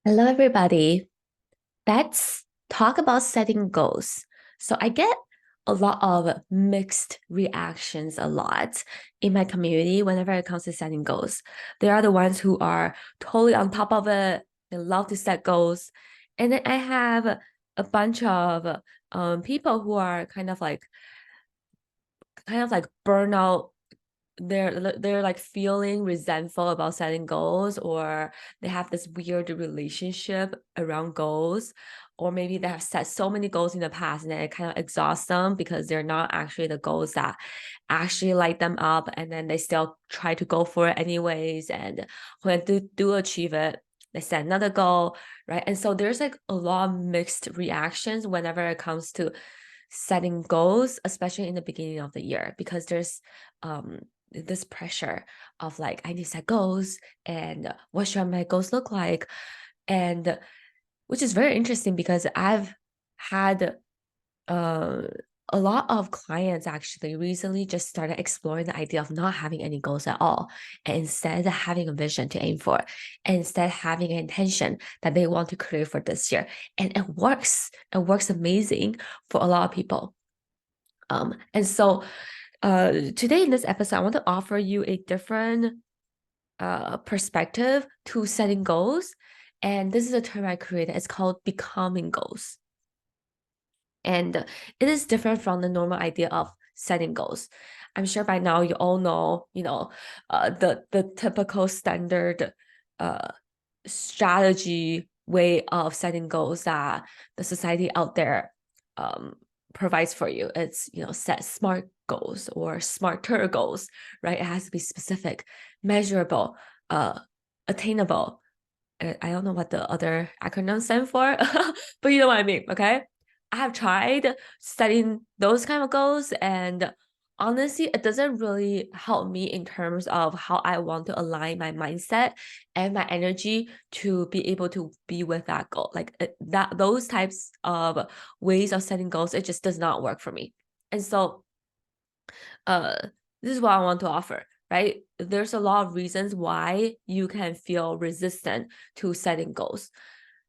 Hello, everybody. Let's talk about setting goals. So I get a lot of mixed reactions a lot in my community whenever it comes to setting goals. There are the ones who are totally on top of it. They love to set goals. And then I have a bunch of people who are kind of like burnout. They're like feeling resentful about setting goals, or they have this weird relationship around goals, or maybe they have set so many goals in the past and then it kind of exhausts them because they're not actually the goals that actually light them up, and then they still try to go for it anyways, and when they do achieve it, they set another goal, right? And so there's like a lot of mixed reactions whenever it comes to setting goals, especially in the beginning of the year, because there's this pressure of like, I need to set goals, and what should my goals look like? And which is very interesting because I've had uh, a lot of clients actually recently just started exploring the idea of not having any goals at all, and instead having a vision to aim for, and instead having an intention that they want to create for this year. And it works amazing for a lot of people. And so today in this episode, I want to offer you a different perspective to setting goals. And this is a term I created. It's called becoming goals. And it is different from the normal idea of setting goals. I'm sure by now you all know, the typical standard uh, strategy way of setting goals that the society out there um, provides for you. It's, set SMART goals or smarter goals, right? It has to be specific, measurable, attainable. I don't know what the other acronym stand for, but you know what I mean, okay? I have tried setting those kind of goals, and honestly, it doesn't really help me in terms of how I want to align my mindset and my energy to be able to be with that goal. Like that, those types of ways of setting goals, it just does not work for me. And so, uh, this is what I want to offer. Right? There's a lot of reasons why you can feel resistant to setting goals.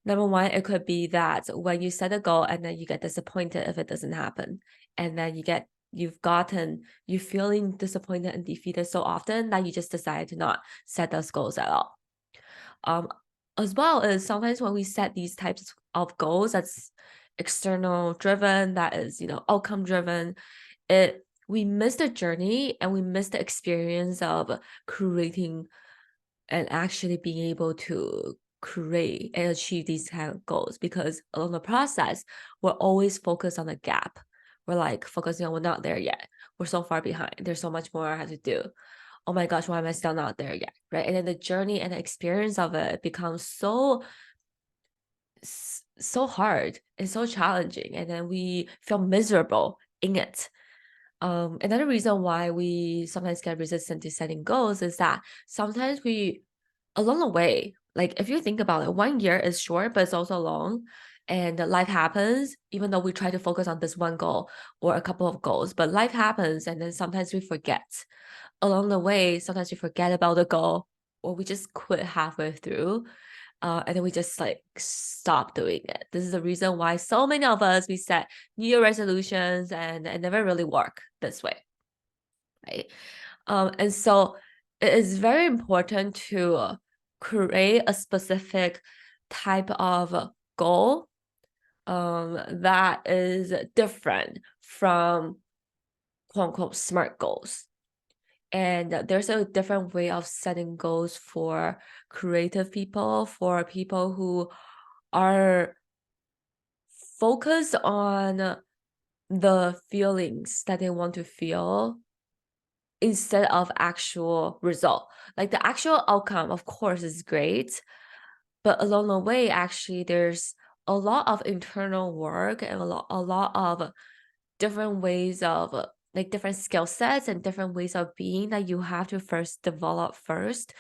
Number one, it could be that when you set a goal and then you get disappointed if it doesn't happen. And then you're feeling disappointed and defeated so often that you just decide to not set those goals at all. Um, as well as sometimes when we set these types of goals that's external driven, that is, outcome driven, we miss the journey and we miss the experience of creating and actually being able to create and achieve these kind of goals, because along the process we're always focused on the gap. We're like focusing on, we're not there yet, we're so far behind, there's so much more I have to do. Oh my gosh, why am I still not there yet, right? And then the journey and the experience of it becomes so hard and so challenging, and then we feel miserable in it. Another reason why we sometimes get resistant to setting goals is that sometimes we, along the way, like if you think about it, 1 year is short, but it's also long. And life happens, even though we try to focus on this one goal or a couple of goals, but life happens, and then sometimes we forget. Along the way, sometimes we forget about the goal, or we just quit halfway through. And then we just like stop doing it. This is the reason why so many of us, we set New Year resolutions and it never really work this way, right? And so it is very important to create a specific type of goal that is different from quote unquote smart goals. And there's a different way of setting goals for creative people, for people who are focused on the feelings that they want to feel instead of actual result. Like the actual outcome, of course, is great, but along the way, actually, there's a lot of internal work and a lot of different ways of like different skill sets and different ways of being that you have to first develop first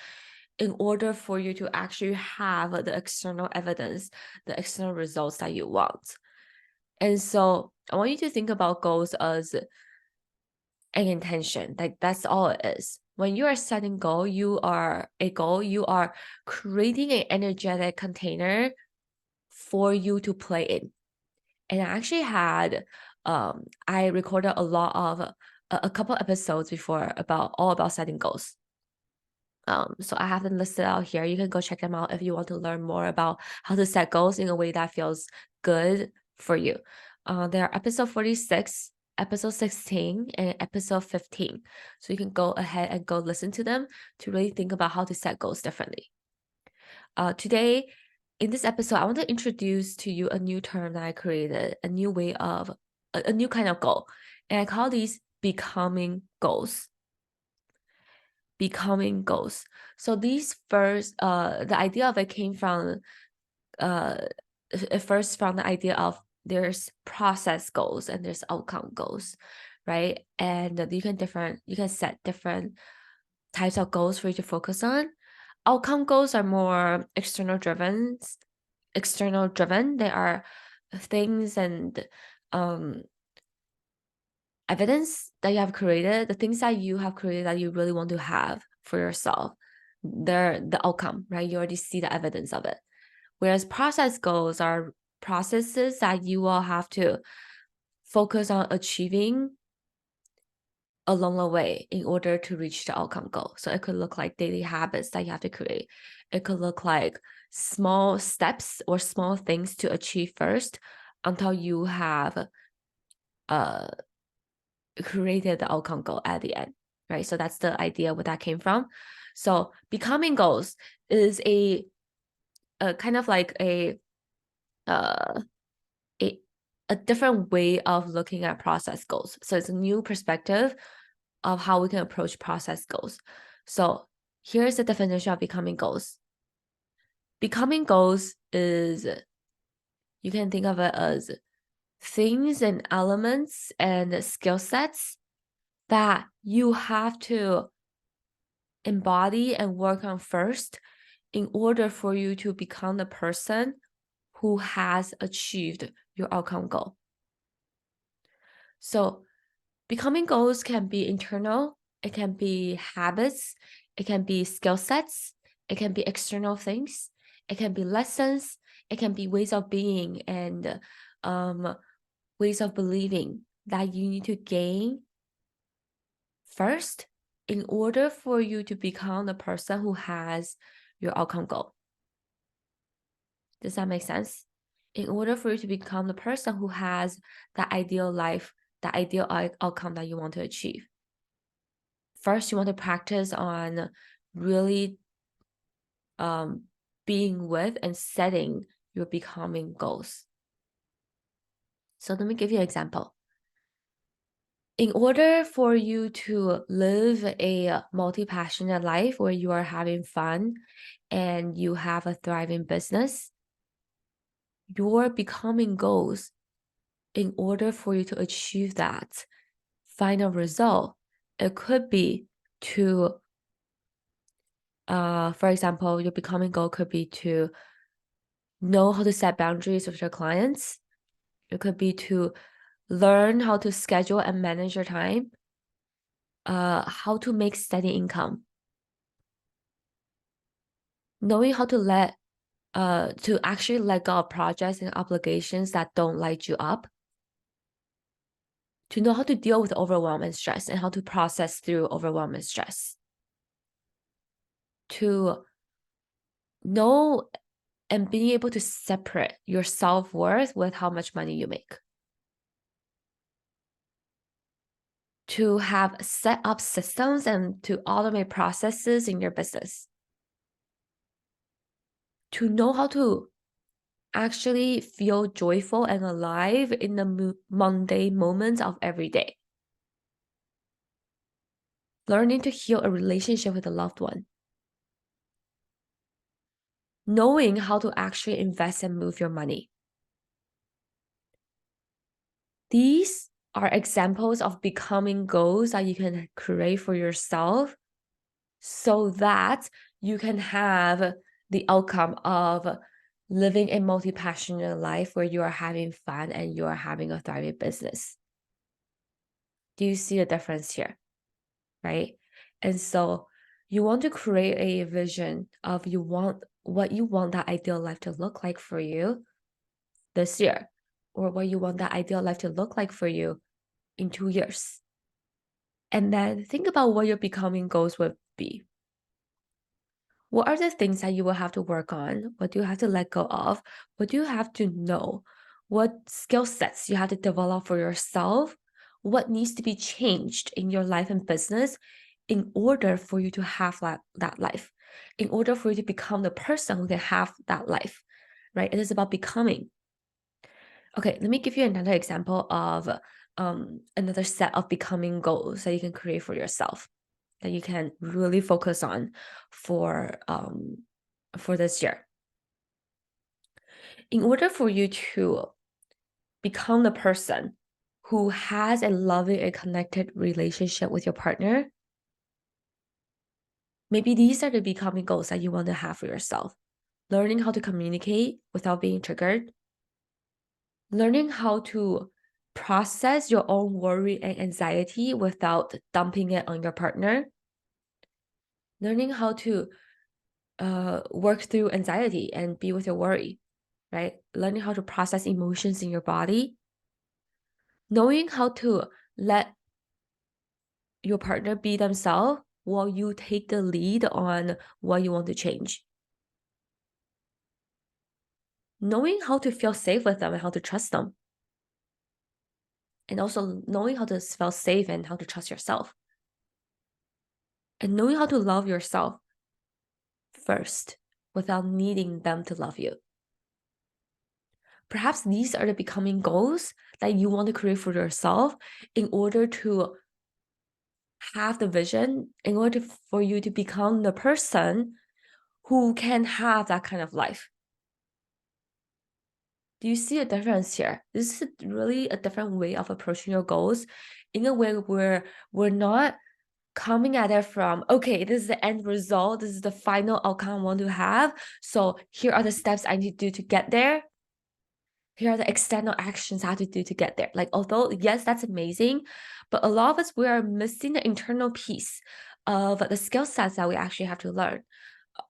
in order for you to actually have the external evidence, the external results that you want. And so I want you to think about goals as an intention. Like that's all it is. when you are setting goal, you are creating an energetic container for you to play in. And I actually had, I recorded a lot of a couple episodes before all about setting goals. So I have them listed out here. You can go check them out if you want to learn more about how to set goals in a way that feels good for you. There are episode 46, episode 16, and episode 15. So you can go ahead and go listen to them to really think about how to set goals differently. Today, in this episode, I want to introduce to you a new term that I created, a new way of, a new kind of goal. And I call these becoming goals. Becoming goals. So these first, the idea of it came from, first from the idea of there's process goals and there's outcome goals, right? And you can set different types of goals for you to focus on. Outcome goals are more external driven. They are things and evidence that you have created, the things that you have created that you really want to have for yourself. They're the outcome, right? You already see the evidence of it. Whereas process goals are processes that you will have to focus on achieving along the way in order to reach the outcome goal. So it could look like daily habits that you have to create. It could look like small steps or small things to achieve first until you have created the outcome goal at the end, right? So that's the idea where that came from. So becoming goals is a kind of like a different way of looking at process goals. So it's a new perspective of how we can approach process goals. So here's the definition of becoming goals. Becoming goals is, you can think of it as things and elements and skill sets that you have to embody and work on first in order for you to become the person who has achieved your outcome goal. So becoming goals can be internal, it can be habits, it can be skill sets, it can be external things, it can be lessons, it can be ways of being and ways of believing that you need to gain first in order for you to become the person who has your outcome goal. Does that make sense? In order for you to become the person who has the ideal life, the ideal outcome that you want to achieve, first you want to practice on really being with and setting your becoming goals. So let me give you an example. In order for you to live a multi-passionate life where you are having fun and you have a thriving business, your becoming goals, in order for you to achieve that final result, it could be to, for example, your becoming goal could be to know how to set boundaries with your clients. It could be to learn how to schedule and manage your time, how to make steady income, knowing how to actually let go of projects and obligations that don't light you up, to know how to deal with overwhelm and stress and how to process through overwhelm and stress, to know and being able to separate your self-worth with how much money you make, to have set up systems and to automate processes in your business, to know how to actually feel joyful and alive in the mundane moments of every day, learning to heal a relationship with a loved one, knowing how to actually invest and move your money. These are examples of becoming goals that you can create for yourself so that you can have the outcome of living a multi-passionate life where you are having fun and you are having a thriving business. Do you see the difference here? Right? And so you want to create a vision of what you want that ideal life to look like for you this year, or what you want that ideal life to look like for you in 2 years. And then think about what your becoming goals would be. What are the things that you will have to work on? What do you have to let go of? What do you have to know? What skill sets you have to develop for yourself? What needs to be changed in your life and business in order for you to have that life, in order for you to become the person who can have that life, right? It is about becoming. Okay, let me give you another example of another set of becoming goals that you can create for yourself, that you can really focus on for this year. In order for you to become the person who has a loving and connected relationship with your partner, maybe these are the becoming goals that you want to have for yourself. Learning how to communicate without being triggered, learning how to process your own worry and anxiety without dumping it on your partner, learning how to work through anxiety and be with your worry, right? Learning how to process emotions in your body, knowing how to let your partner be themselves while you take the lead on what you want to change. Knowing how to feel safe with them and how to trust them. And also knowing how to feel safe and how to trust yourself. And knowing how to love yourself first without needing them to love you. Perhaps these are the becoming goals that you want to create for yourself in order to have the vision, in order for you to become the person who can have that kind of life. Do you see a difference here? This is really a different way of approaching your goals, in a way where we're not coming at it from, okay, this is the end result, this is the final outcome I want to have, so here are the steps I need to do to get there. Here are the external actions I have to do to get there. Like, although, yes, that's amazing, but a lot of us, we are missing the internal piece of the skill sets that we actually have to learn.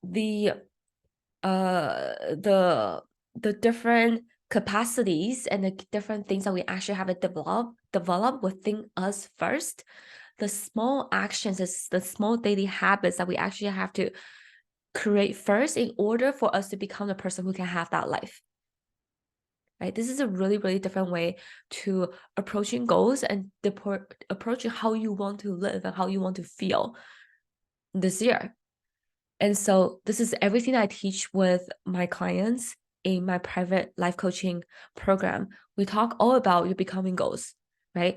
The uh the the different capacities and the different things that we actually have to develop within us first. The small actions, the small daily habits that we actually have to create first in order for us to become the person who can have that life. Right? This is a really, really different way to approaching goals and approaching how you want to live and how you want to feel this year. And so this is everything I teach with my clients in my private life coaching program. We talk all about your becoming goals, right?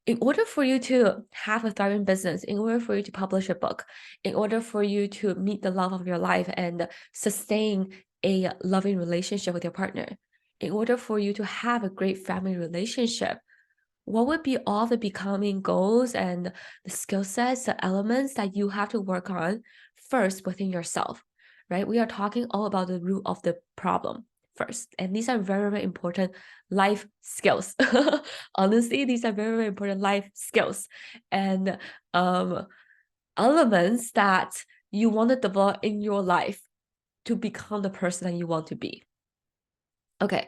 In order for you to have a thriving business, in order for you to publish a book, in order for you to meet the love of your life and sustain a loving relationship with your partner, in order for you to have a great family relationship, what would be all the becoming goals and the skill sets, the elements that you have to work on first within yourself, right? We are talking all about the root of the problem first. And these are very, very important life skills. Honestly, these are very, very important life skills and elements that you want to develop in your life to become the person that you want to be. Okay,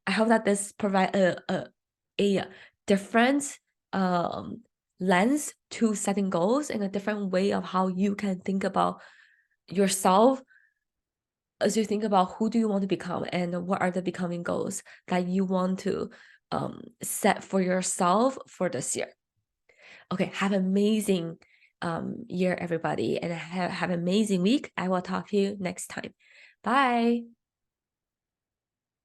I hope that this provides a different lens to setting goals and a different way of how you can think about yourself as you think about who do you want to become and what are the becoming goals that you want to set for yourself for this year. Okay, have an amazing year, everybody, and have an amazing week. I will talk to you next time. Bye.